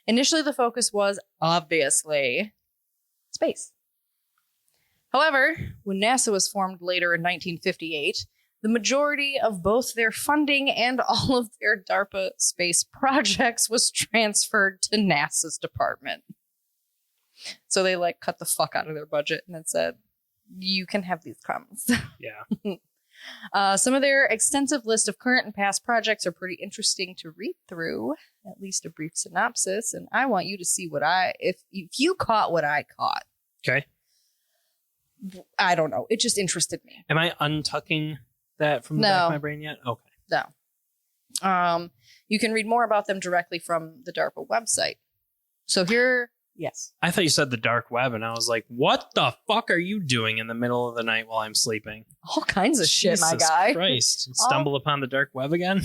Initially, the focus was obviously space. However, when NASA was formed later in 1958, the majority of both their funding and all of their DARPA space projects was transferred to NASA's department. So they cut the fuck out of their budget and then said, you can have these crumbs. Yeah. Some of their extensive list of current and past projects are pretty interesting to read through, at least a brief synopsis. And I want you to see if you caught what I caught. Okay. I don't know. It just interested me. Am I untucking that from the back of my brain yet? Okay. No. You can read more about them directly from the DARPA website. So here, yes. I thought you said the dark web, and I was like, what the fuck are you doing in the middle of the night while I'm sleeping? All kinds of shit, my guy. Jesus Christ. Stumble upon the dark web again?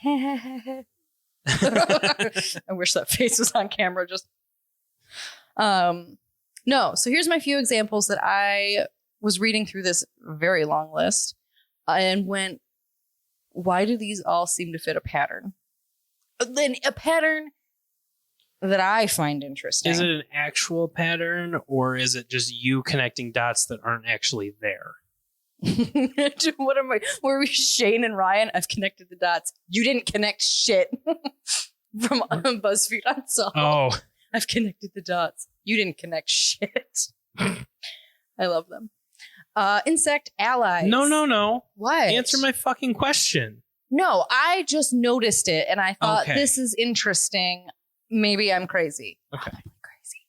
Again. I wish that face was on camera. Just no. So here's my few examples that I was reading through this very long list and went, why do these all seem to fit a pattern? Then a pattern that I find interesting. Is it an actual pattern, or is it just you connecting dots that aren't actually there? What am I? Were we Shane and Ryan? I've connected the dots. You didn't connect shit. From BuzzFeed Unsolved. Oh. I've connected the dots. You didn't connect shit. I love them. Insect allies. No. What? Answer my fucking question. No, I just noticed it and I thought, this is interesting. Maybe I'm crazy. Okay. I'm crazy.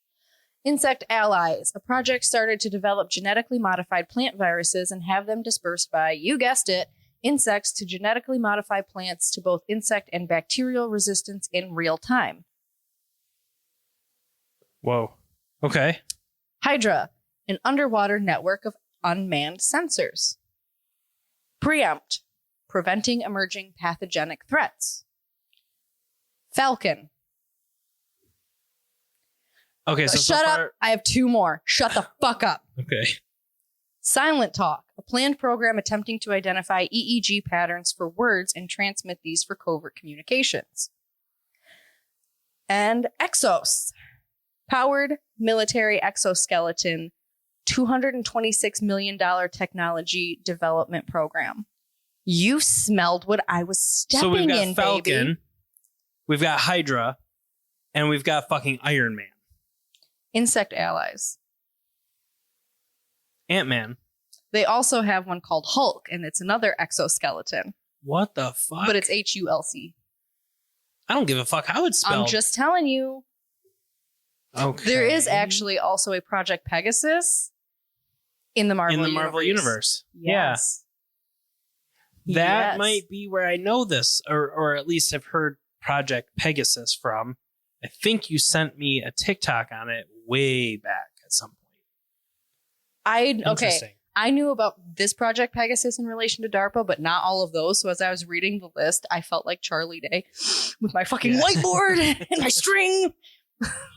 Insect allies. A project started to develop genetically modified plant viruses and have them dispersed by, you guessed it, insects to genetically modify plants to both insect and bacterial resistance in real time. Whoa. Okay. Hydra, an underwater network of unmanned sensors. Preempt, preventing emerging pathogenic threats. Falcon. Okay, so Shut up. I have two more. Shut the fuck up. Okay. Silent Talk, a planned program attempting to identify EEG patterns for words and transmit these for covert communications. And Exos, powered military exoskeleton, $226 million technology development program. You smelled what I was stepping in, so we've got Falcon, baby. We've got Hydra, and we've got fucking Iron Man. Insect allies. Ant-Man. They also have one called Hulk, and it's another exoskeleton. What the fuck? But it's HULC. I don't give a fuck how it's spelled. I'm just telling you. Okay. There is actually also a Project Pegasus in the Marvel universe. Yes. Yeah. That might be where I know this, or at least have heard Project Pegasus from. I think you sent me a TikTok on it way back at some point. I knew about this Project Pegasus in relation to DARPA, but not all of those. So as I was reading the list, I felt like Charlie Day with my fucking whiteboard and my string.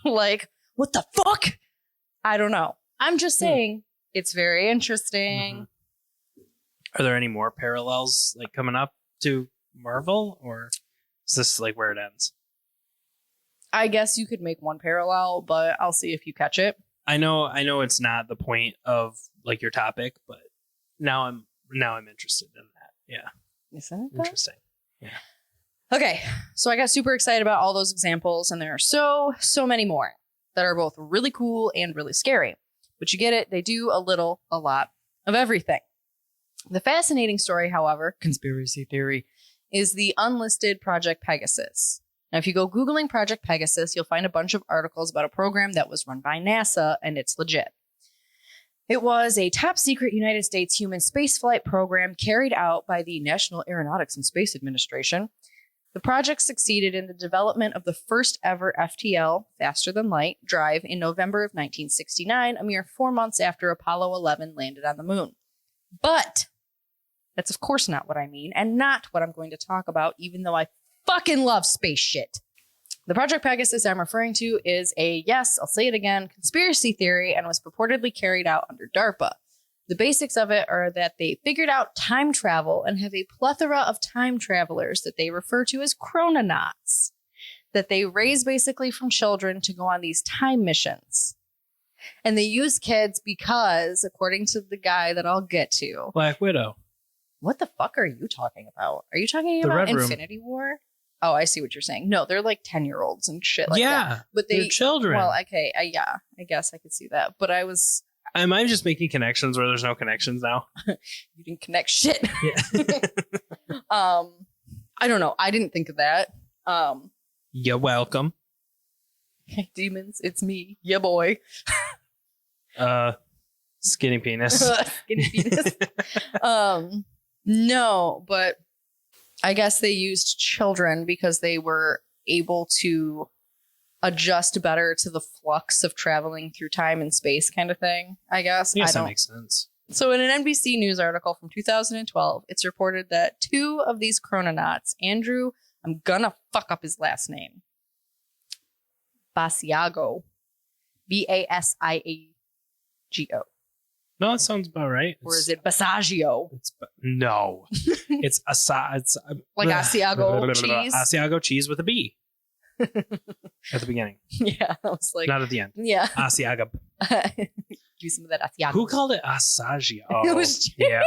Like, what the fuck? I don't know. I'm just saying it's very interesting. Mm-hmm. Are there any more parallels coming up to Marvel, or is this where it ends? I guess you could make one parallel, but I'll see if you catch it. I know it's not the point of your topic, but now I'm interested in that. Yeah. Isn't it? Interesting. Yeah. Okay. So I got super excited about all those examples, and there are so many more that are both really cool and really scary. But you get it. They do a lot of everything. The fascinating story, however, conspiracy theory, is the unlisted Project Pegasus. Now, if you go Googling Project Pegasus, you'll find a bunch of articles about a program that was run by NASA, and it's legit. It was a top secret United States human spaceflight program carried out by the National Aeronautics and Space Administration. The project succeeded in the development of the first ever FTL, faster than light, drive in November of 1969, a mere 4 months after Apollo 11 landed on the moon. But that's of course not what I mean, and not what I'm going to talk about, even though I fucking love space shit. The Project Pegasus I'm referring to is a, yes, I'll say it again, conspiracy theory, and was purportedly carried out under DARPA. The basics of it are that they figured out time travel and have a plethora of time travelers that they refer to as chrononauts. that they raise basically from children to go on these time missions. And they use kids because, according to the guy that I'll get to... Black Widow. What the fuck are you talking about? Are you talking The about Red Room. Infinity War? Oh, I see what you're saying. No, they're like 10-year-olds and shit like that. But they're children. Well, okay, yeah, I guess I could see that. But I was... Am I just making connections where there's no connections now? You didn't connect shit. Yeah. I don't know. I didn't think of that. You're welcome. Hey, demons, it's me. Yeah, boy. Skinny penis. Skinny penis. No, but I guess they used children because they were able to adjust better to the flux of traveling through time and space kind of thing, I guess. Yes, that makes sense. So in an NBC News article from 2012, it's reported that 2 of these chrononauts, Andrew, I'm gonna fuck up his last name, Basiago, Basiago. No, that sounds about right. Or is it Basagio? No. It's Like Asiago cheese? Asiago cheese with a B. At the beginning. Yeah, I was like... Not at the end. Yeah. Asiago. Do some of that Asiago. Who called it Asagio? It was Jake.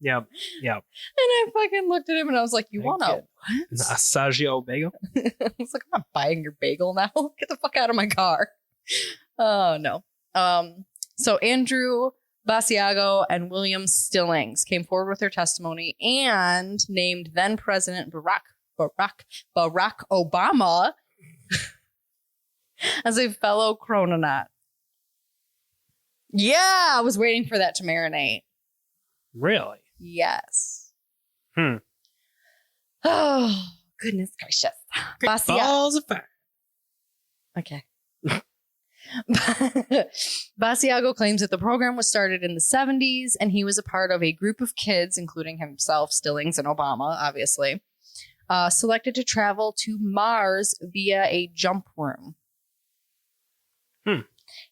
Yep. And I fucking looked at him and I was like, you want a what? An Asagio bagel? I was like, I'm not buying your bagel now. Get the fuck out of my car. Oh, no. So Andrew Basiago and William Stillings came forward with their testimony and named then President Barack Obama as a fellow chrononaut. Yeah, I was waiting for that to marinate. Really? Yes. Oh, goodness gracious. Balls of fire. Okay. Basiago claims that the program was started in the 70s and he was a part of a group of kids, including himself, Stillings, and Obama, obviously, selected to travel to Mars via a jump room.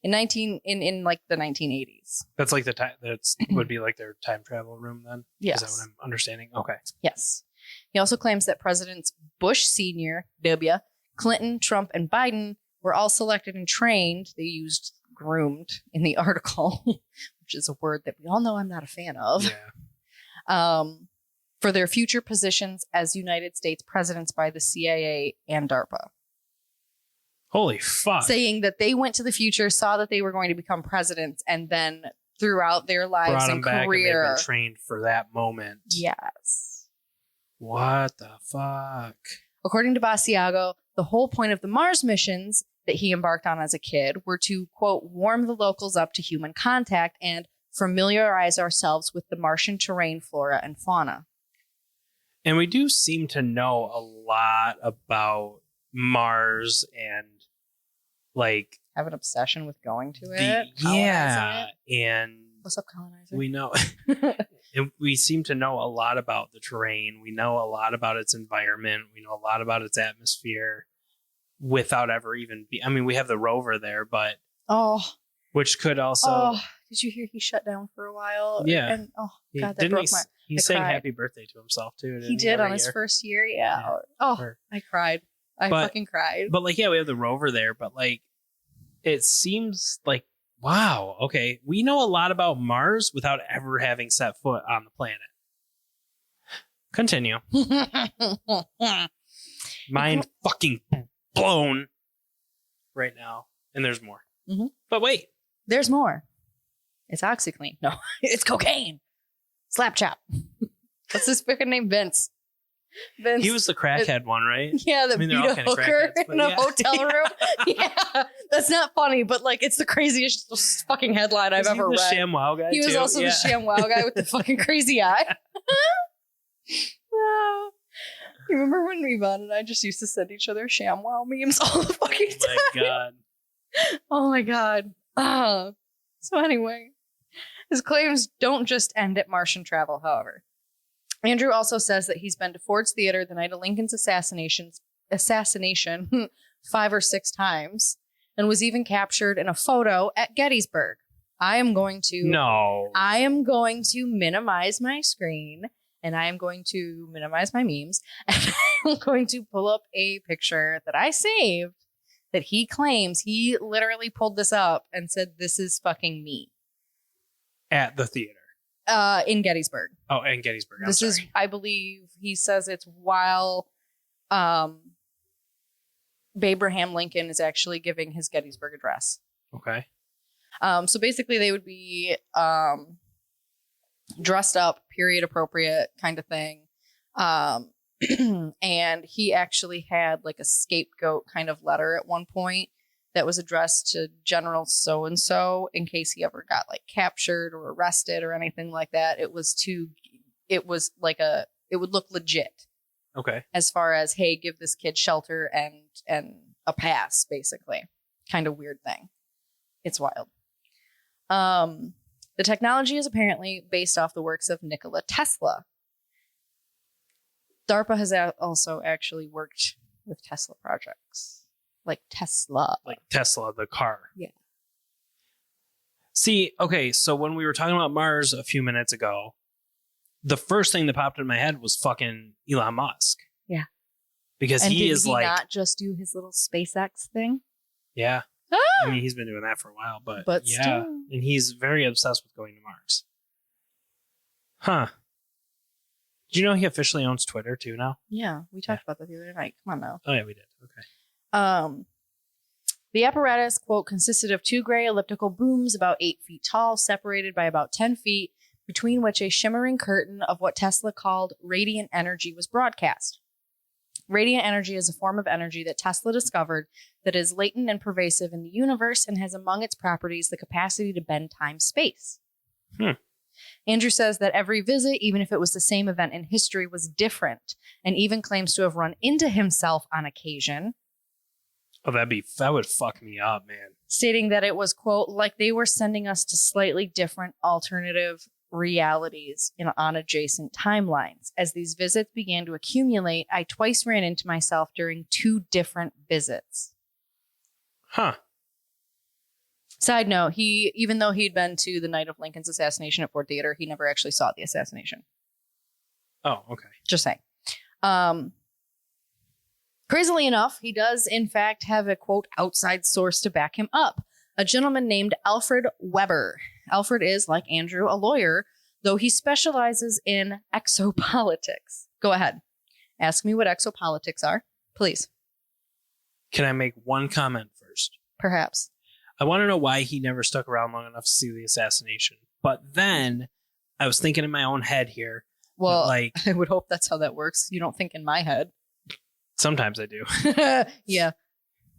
In like the 1980s. That's like the time. That's would be like their time travel room. Then, yes. Is that what I'm understanding? Okay. Yes. He also claims that Presidents Bush Sr., W., Clinton, Trump, and Biden were all selected and trained. They used groomed in the article, which is a word that we all know I'm not a fan of. Yeah. For their future positions as United States presidents by the CIA and DARPA. Holy fuck. Saying that they went to the future, saw that they were going to become presidents, and then throughout their lives brought and them back career. And they've been trained for that moment. Yes. What the fuck? According to Basiago, the whole point of the Mars missions that he embarked on as a kid were to, quote, warm the locals up to human contact and familiarize ourselves with the Martian terrain, flora, and fauna. And we do seem to know a lot about Mars and like have an obsession with going to it. And what's up, colonizer? We know and we seem to know a lot about the terrain. We know a lot about its environment. We know a lot about its atmosphere without ever even we have the rover there, but which could also did you hear he shut down for a while? Yeah. And God, that broke my he sang happy birthday to himself too. He did on his first year, yeah. I cried. I fucking cried. But like, yeah, we have the rover there, but like, it seems like, wow, okay, we know a lot about Mars without ever having set foot on the planet. Continue. Mind fucking blown right now. And there's more. Mm-hmm. But wait. There's more. It's OxyClean. No, it's cocaine. Slapchop. What's his freaking name? Vince. He was the crackhead one, right? Yeah, the beat a hooker in a hotel room. Yeah, that's not funny, but like it's the craziest fucking headline I've ever read. Sham Wow guy. He was also the Sham Wow guy with the fucking crazy eye. You remember when Yvonne and I just used to send each other Sham Wow memes all the fucking time? Oh my god. Oh my god. So anyway, his claims don't just end at Martian travel, however. Andrew also says that he's been to Ford's Theater the night of Lincoln's assassination 5 or 6 times and was even captured in a photo at Gettysburg. I am going to minimize my screen and I am going to minimize my memes, and I'm going to pull up a picture that I saved that he claims he literally pulled this up and said, this is fucking me. At the theater. In Gettysburg. Oh, in Gettysburg. This is, I believe, he says it's while Abraham Lincoln is actually giving his Gettysburg Address. Okay. So basically they would be dressed up, period appropriate kind of thing. And he actually had like a scapegoat kind of letter at one point that was addressed to General so-and-so in case he ever got like captured or arrested or anything like that. It would look legit. Okay. As far as, hey, give this kid shelter and a pass, basically. Kind of weird thing. It's wild. The technology is apparently based off the works of Nikola Tesla. DARPA has also actually worked with Tesla projects. Like Tesla, the car. Yeah. See, okay, so when we were talking about Mars a few minutes ago, the first thing that popped in my head was fucking Elon Musk. Yeah. Because and he is he like, not just do his little SpaceX thing? Yeah. Ah! I mean, he's been doing that for a while, but yeah. Still. And he's very obsessed with going to Mars. Huh. Do you know he officially owns Twitter too now? Yeah, we talked about that the other night. Come on now. Oh yeah, we did. Okay. The apparatus, quote, consisted of 2 gray elliptical booms about 8 feet tall, separated by about 10 feet, between which a shimmering curtain of what Tesla called radiant energy was broadcast. Radiant energy is a form of energy that Tesla discovered that is latent and pervasive in the universe and has among its properties the capacity to bend time-space. Andrew says that every visit, even if it was the same event in history, was different, and even claims to have run into himself on occasion. Oh, that would fuck me up, man. Stating that it was, quote, like they were sending us to slightly different alternative realities on adjacent timelines. As these visits began to accumulate, I twice ran into myself during 2 different visits. Huh. Side note, even though he'd been to the night of Lincoln's assassination at Ford Theater, he never actually saw the assassination. Oh, okay. Just saying. Crazily enough, he does, in fact, have a, quote, outside source to back him up. A gentleman named Alfred Weber. Alfred is, like Andrew, a lawyer, though he specializes in exopolitics. Go ahead. Ask me what exopolitics are, please. Can I make one comment first? Perhaps. I want to know why he never stuck around long enough to see the assassination. But then I was thinking in my own head here. Well, like, I would hope that's how that works. You don't think in my head. Sometimes I do. Yeah.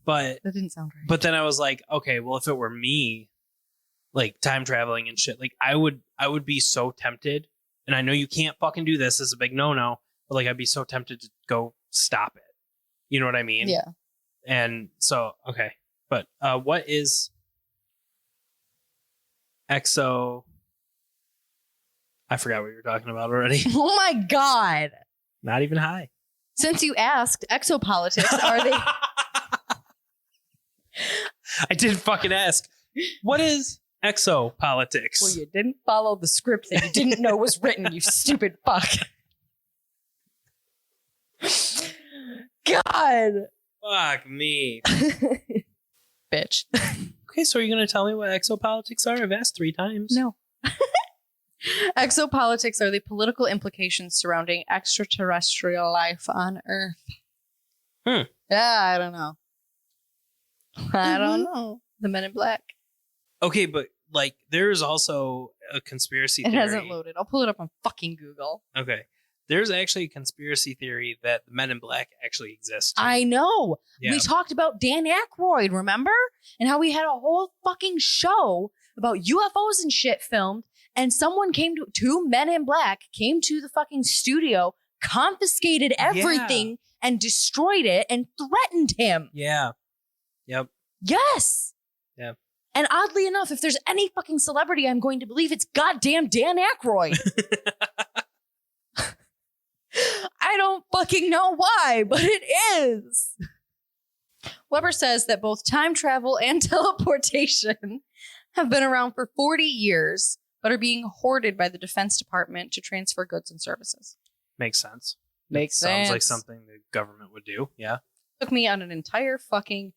But that didn't sound right. But then I was like, okay, well, if it were me, like time traveling and shit, like I would be so tempted. And I know you can't fucking do this. This is a big no-no. But like, I'd be so tempted to go stop it. You know what I mean? Yeah. And so, okay. But what is exo? I forgot what you were talking about already. Oh my God. Not even high. Since you asked, exopolitics, are they... I didn't fucking ask. What is exopolitics? Well, you didn't follow the script that you didn't know was written, you stupid fuck. God. Fuck me. Bitch. Okay, so are you going to tell me what exopolitics are? I've asked 3 times. No. Exopolitics are the political implications surrounding extraterrestrial life on Earth. Yeah, I don't know. I don't know. The Men in Black. Okay, but like there's also a conspiracy theory. It hasn't loaded. I'll pull it up on fucking Google. Okay. There's actually a conspiracy theory that the Men in Black actually exist. I know. Yeah. We talked about Dan Aykroyd, remember? And how we had a whole fucking show about UFOs and shit filmed. And someone came to 2 Men in Black came to the fucking studio, confiscated everything and destroyed it and threatened him. Yeah. Yep. Yes. Yeah. And oddly enough, if there's any fucking celebrity I'm going to believe, it's goddamn Dan Aykroyd. I don't fucking know why, but it is. Weber says that both time travel and teleportation have been around for 40 years, but are being hoarded by the Defense Department to transfer goods and services. Makes sense. Makes Sounds like sense. something the government would do. Yeah. Took me on an entire fucking